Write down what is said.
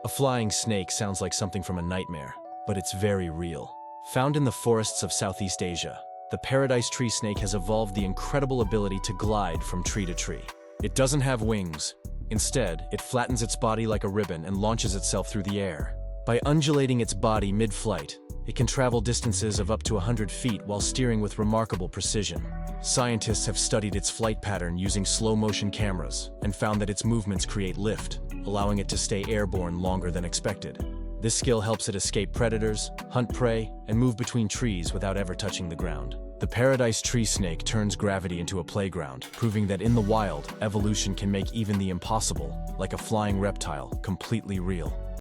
A flying snake sounds like something from a nightmare, but it's very real. Found in the forests of Southeast Asia, the paradise tree snake has evolved the incredible ability to glide from tree to tree. It doesn't have wings. Instead, it flattens its body like a ribbon and launches itself through the air. By undulating its body mid-flight, it can travel distances of up to 100 feet while steering with remarkable precision. Scientists have studied its flight pattern using slow-motion cameras and found that its movements create lift, allowing it to stay airborne longer than expected. This skill helps it escape predators, hunt prey, and move between trees without ever touching the ground. The paradise tree snake turns gravity into a playground, proving that in the wild, evolution can make even the impossible, like a flying reptile, completely real.